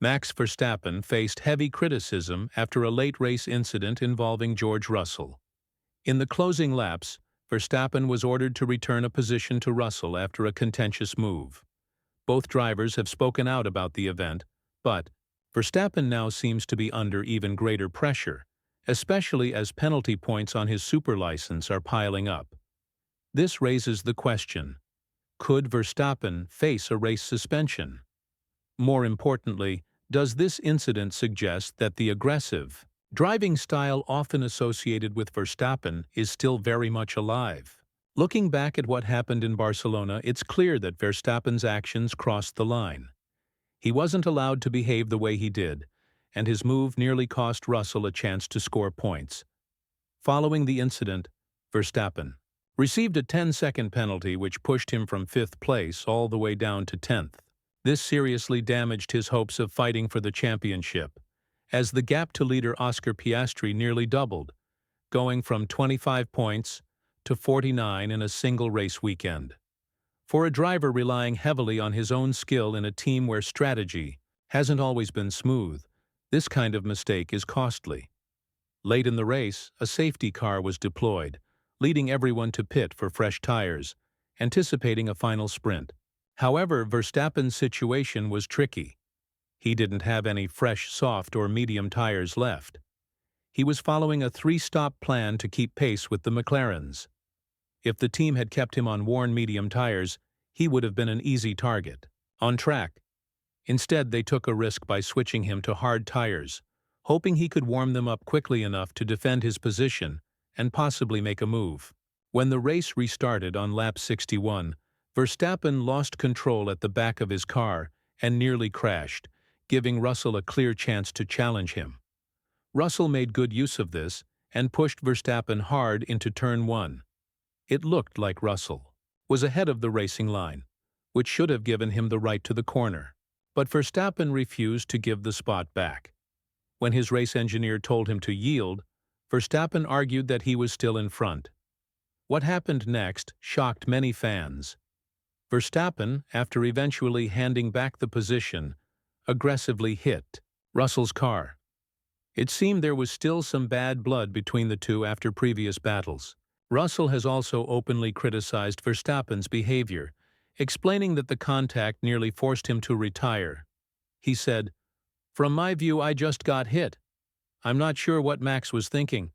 Max Verstappen faced heavy criticism after a late race incident involving George Russell. In the closing laps, Verstappen was ordered to return a position to Russell after a contentious move. Both drivers have spoken out about the event, but Verstappen now seems to be under even greater pressure, especially as penalty points on his super license are piling up. This raises the question: could Verstappen face a race suspension? More importantly, does this incident suggest that the aggressive driving style often associated with Verstappen is still very much alive? Looking back at what happened in Barcelona, it's clear that Verstappen's actions crossed the line. He wasn't allowed to behave the way he did, and his move nearly cost Russell a chance to score points. Following the incident, Verstappen received a 10-second penalty which pushed him from 5th place all the way down to 10th. This seriously damaged his hopes of fighting for the championship, as the gap to leader Oscar Piastri nearly doubled, going from 25 points to 49 in a single race weekend. For a driver relying heavily on his own skill in a team where strategy hasn't always been smooth, this kind of mistake is costly. Late in the race, a safety car was deployed, leading everyone to pit for fresh tires, anticipating a final sprint. However, Verstappen's situation was tricky. He didn't have any fresh, soft, or medium tires left. He was following a 3-stop plan to keep pace with the McLarens. If the team had kept him on worn medium tires, he would have been an easy target on track. Instead, they took a risk by switching him to hard tires, hoping he could warm them up quickly enough to defend his position and possibly make a move. When the race restarted on lap 61, Verstappen lost control at the back of his car and nearly crashed, giving Russell a clear chance to challenge him. Russell made good use of this and pushed Verstappen hard into turn 1. It looked like Russell was ahead of the racing line, which should have given him the right to the corner. But Verstappen refused to give the spot back. When his race engineer told him to yield, Verstappen argued that he was still in front. What happened next shocked many fans. Verstappen, after eventually handing back the position, aggressively hit Russell's car. It seemed there was still some bad blood between the two after previous battles. Russell has also openly criticized Verstappen's behavior, explaining that the contact nearly forced him to retire. He said, "From my view, I just got hit. I'm not sure what Max was thinking.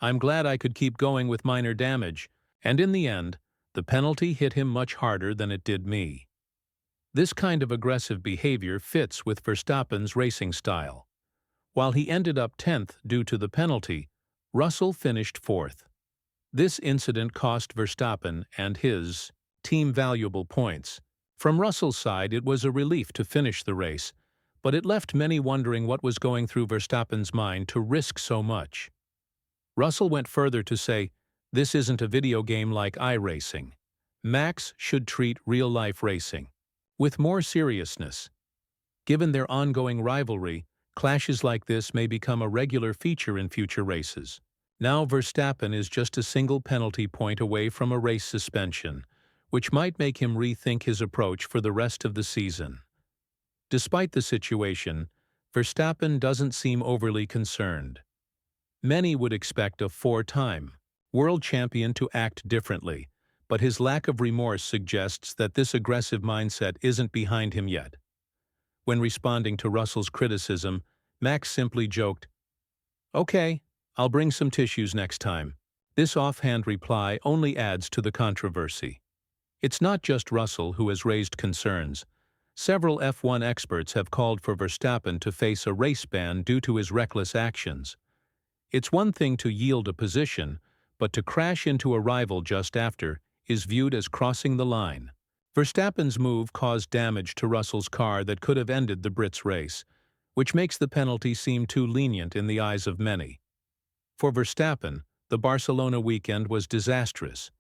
I'm glad I could keep going with minor damage, and in the end, the penalty hit him much harder than it did me." This kind of aggressive behavior fits with Verstappen's racing style. While he ended up 10th due to the penalty, Russell finished 4th. This incident cost Verstappen and his team valuable points. From Russell's side, it was a relief to finish the race, but it left many wondering what was going through Verstappen's mind to risk so much. Russell went further to say, "This isn't a video game like iRacing. Max should treat real-life racing with more seriousness." Given their ongoing rivalry, clashes like this may become a regular feature in future races. Now Verstappen is just a single penalty point away from a race suspension, which might make him rethink his approach for the rest of the season. Despite the situation, Verstappen doesn't seem overly concerned. Many would expect a 4-time world champion to act differently, but his lack of remorse suggests that this aggressive mindset isn't behind him yet. When responding to Russell's criticism, Max simply joked, "Okay, I'll bring some tissues next time." This offhand reply only adds to the controversy. It's not just Russell who has raised concerns. Several F1 experts have called for Verstappen to face a race ban due to his reckless actions. It's one thing to yield a position, but to crash into a rival just after is viewed as crossing the line. Verstappen's move caused damage to Russell's car that could have ended the Brits' race, which makes the penalty seem too lenient in the eyes of many. For Verstappen, the Barcelona weekend was disastrous.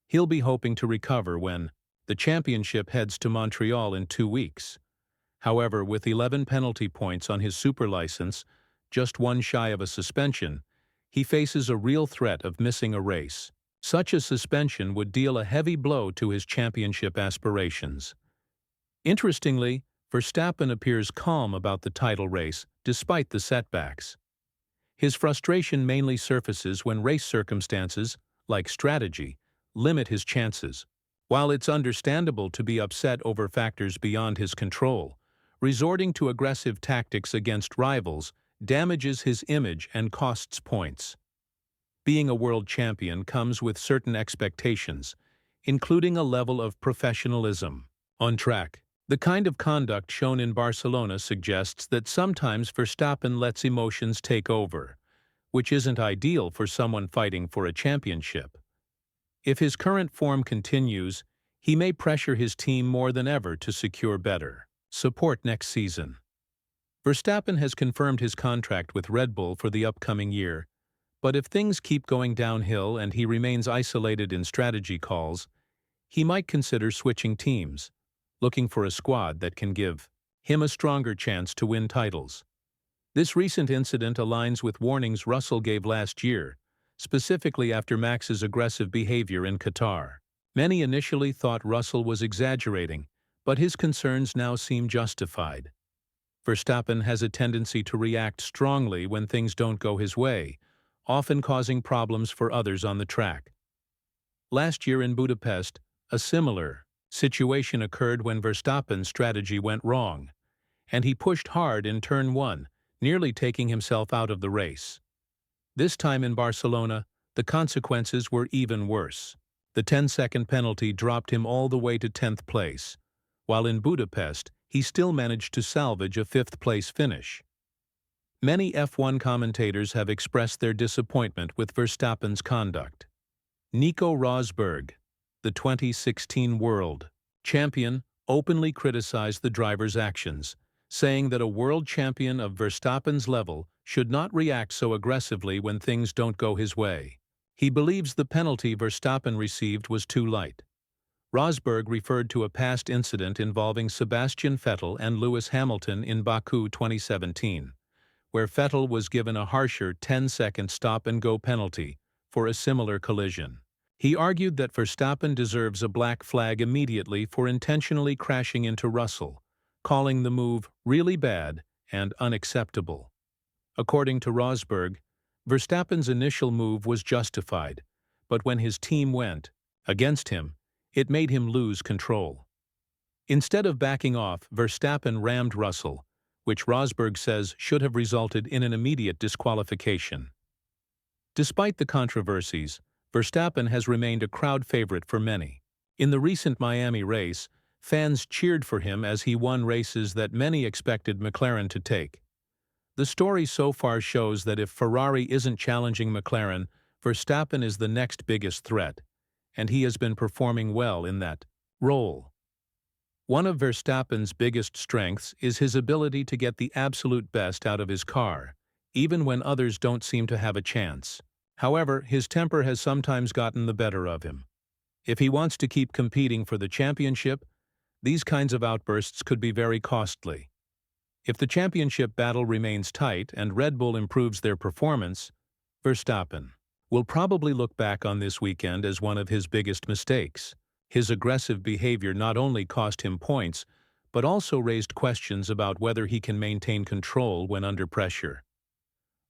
He'll be hoping to recover when the championship heads to Montreal in 2 weeks. However, with 11 penalty points on his super license, just one shy of a suspension, he faces a real threat of missing a race. Such a suspension would deal a heavy blow to his championship aspirations. Interestingly, Verstappen appears calm about the title race despite the setbacks. His frustration mainly surfaces when race circumstances, like strategy, limit his chances. While it's understandable to be upset over factors beyond his control, resorting to aggressive tactics against rivals damages his image and costs points. Being a world champion comes with certain expectations, including a level of professionalism on track. The kind of conduct shown in Barcelona suggests that sometimes Verstappen lets emotions take over, which isn't ideal for someone fighting for a championship. If his current form continues, he may pressure his team more than ever to secure better support next season. Verstappen has confirmed his contract with Red Bull for the upcoming year, but if things keep going downhill and he remains isolated in strategy calls, he might consider switching teams, looking for a squad that can give him a stronger chance to win titles. This recent incident aligns with warnings Russell gave last year, specifically after Max's aggressive behavior in Qatar. Many initially thought Russell was exaggerating, but his concerns now seem justified. Verstappen has a tendency to react strongly when things don't go his way, often causing problems for others on the track. Last year in Budapest, a similar situation occurred when Verstappen's strategy went wrong, and he pushed hard in turn 1, nearly taking himself out of the race. This time in Barcelona, the consequences were even worse. The 10-second penalty dropped him all the way to 10th place, while in Budapest, he still managed to salvage a 5th-place finish. Many F1 commentators have expressed their disappointment with Verstappen's conduct. Nico Rosberg, the 2016 world champion, openly criticized the driver's actions, saying that a world champion of Verstappen's level should not react so aggressively when things don't go his way. He believes the penalty Verstappen received was too light. Rosberg referred to a past incident involving Sebastian Vettel and Lewis Hamilton in Baku 2017, where Vettel was given a harsher 10-second stop-and-go penalty for a similar collision. He argued that Verstappen deserves a black flag immediately for intentionally crashing into Russell, calling the move really bad and unacceptable. According to Rosberg, Verstappen's initial move was justified, but when his team went against him, it made him lose control. Instead of backing off, Verstappen rammed Russell, which Rosberg says should have resulted in an immediate disqualification. Despite the controversies, Verstappen has remained a crowd favorite for many. In the recent Miami race, fans cheered for him as he won races that many expected McLaren to take. The story so far shows that if Ferrari isn't challenging McLaren, Verstappen is the next biggest threat, and he has been performing well in that role. One of Verstappen's biggest strengths is his ability to get the absolute best out of his car, even when others don't seem to have a chance. However, his temper has sometimes gotten the better of him. If he wants to keep competing for the championship, these kinds of outbursts could be very costly. If the championship battle remains tight and Red Bull improves their performance, Verstappen will probably look back on this weekend as one of his biggest mistakes. His aggressive behavior not only cost him points, but also raised questions about whether he can maintain control when under pressure.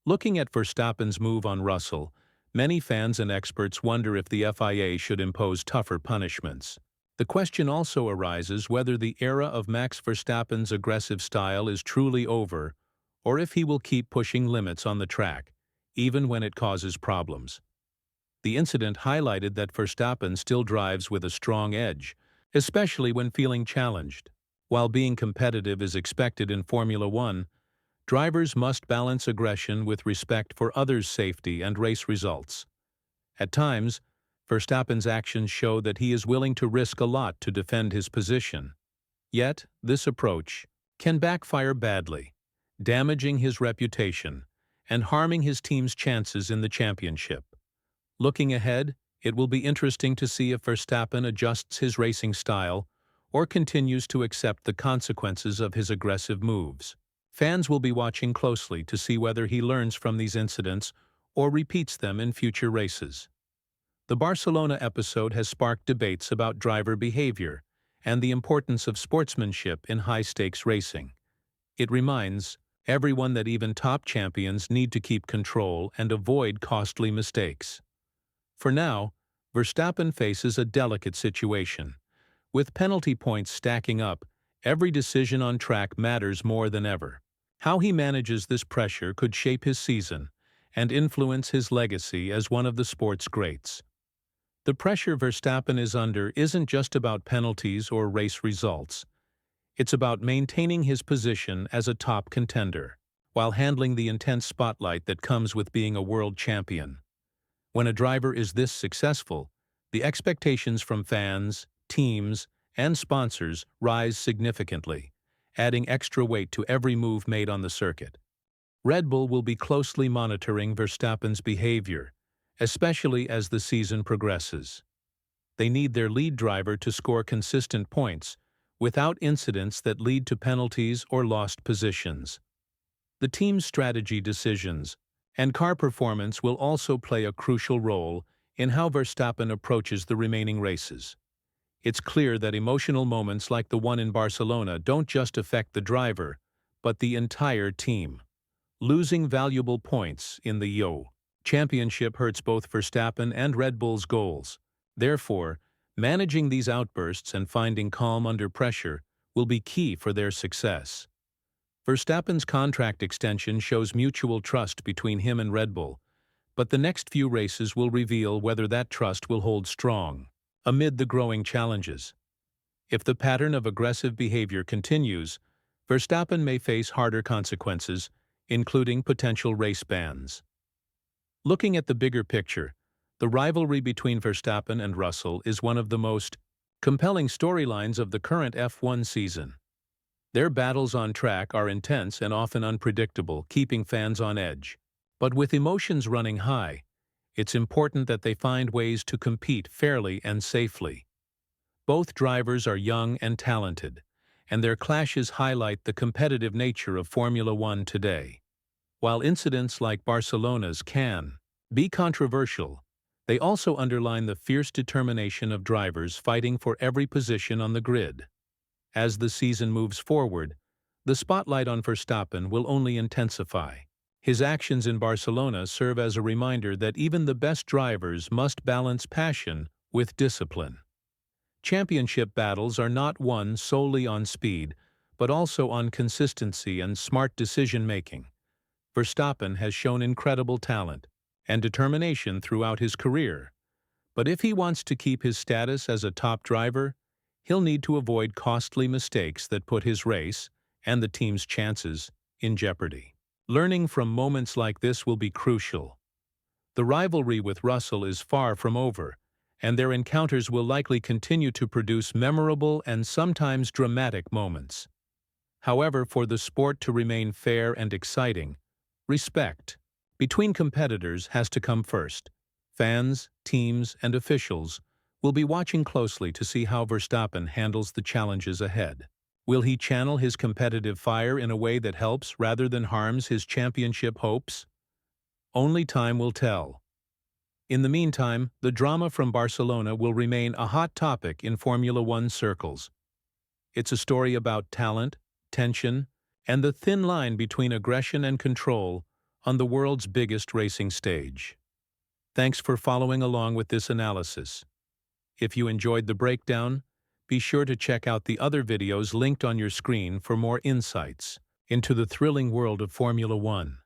Looking at Verstappen's move on Russell, many fans and experts wonder if the FIA should impose tougher punishments. The question also arises whether the era of Max Verstappen's aggressive style is truly over, or if he will keep pushing limits on the track, even when it causes problems. The incident highlighted that Verstappen still drives with a strong edge, especially when feeling challenged. While being competitive is expected in Formula One, drivers must balance aggression with respect for others' safety and race results. At times, Verstappen's actions show that he is willing to risk a lot to defend his position. Yet, this approach can backfire badly, damaging his reputation and harming his team's chances in the championship. Looking ahead, it will be interesting to see if Verstappen adjusts his racing style or continues to accept the consequences of his aggressive moves. Fans will be watching closely to see whether he learns from these incidents or repeats them in future races. The Barcelona episode has sparked debates about driver behavior and the importance of sportsmanship in high-stakes racing. It reminds everyone that even top champions need to keep control and avoid costly mistakes. For now, Verstappen faces a delicate situation. With penalty points stacking up, every decision on track matters more than ever. How he manages this pressure could shape his season and influence his legacy as one of the sport's greats. The pressure Verstappen is under isn't just about penalties or race results. It's about maintaining his position as a top contender, while handling the intense spotlight that comes with being a world champion. When a driver is this successful, the expectations from fans, teams, and sponsors rise significantly, adding extra weight to every move made on the circuit. Red Bull will be closely monitoring Verstappen's behavior, especially as the season progresses. They need their lead driver to score consistent points, without incidents that lead to penalties or lost positions. The team's strategy decisions and car performance will also play a crucial role in how Verstappen approaches the remaining races. It's clear that emotional moments like the one in Barcelona don't just affect the driver, but the entire team. Losing valuable points in the championship hurts both Verstappen and Red Bull's goals. Therefore, managing these outbursts and finding calm under pressure will be key for their success. Verstappen's contract extension shows mutual trust between him and Red Bull, but the next few races will reveal whether that trust will hold strong amid the growing challenges. If the pattern of aggressive behavior continues, Verstappen may face harder consequences, including potential race bans. Looking at the bigger picture, the rivalry between Verstappen and Russell is one of the most compelling storylines of the current F1 season. Their battles on track are intense and often unpredictable, keeping fans on edge. But with emotions running high, it's important that they find ways to compete fairly and safely. Both drivers are young and talented, and their clashes highlight the competitive nature of Formula One today. While incidents like Barcelona's can be controversial, they also underline the fierce determination of drivers fighting for every position on the grid. As the season moves forward, the spotlight on Verstappen will only intensify. His actions in Barcelona serve as a reminder that even the best drivers must balance passion with discipline. Championship battles are not won solely on speed, but also on consistency and smart decision-making. Verstappen has shown incredible talent and determination throughout his career, but if he wants to keep his status as a top driver, he'll need to avoid costly mistakes that put his race and the team's chances in jeopardy. Learning from moments like this will be crucial. The rivalry with Russell is far from over, and their encounters will likely continue to produce memorable and sometimes dramatic moments. However, for the sport to remain fair and exciting, respect between competitors has to come first. Fans, teams, and officials will be watching closely to see how Verstappen handles the challenges ahead. Will he channel his competitive fire in a way that helps rather than harms his championship hopes? Only time will tell. In the meantime, the drama from Barcelona will remain a hot topic in Formula One circles. It's a story about talent, tension, and the thin line between aggression and control on the world's biggest racing stage. Thanks for following along with this analysis. If you enjoyed the breakdown, be sure to check out the other videos linked on your screen for more insights into the thrilling world of Formula One.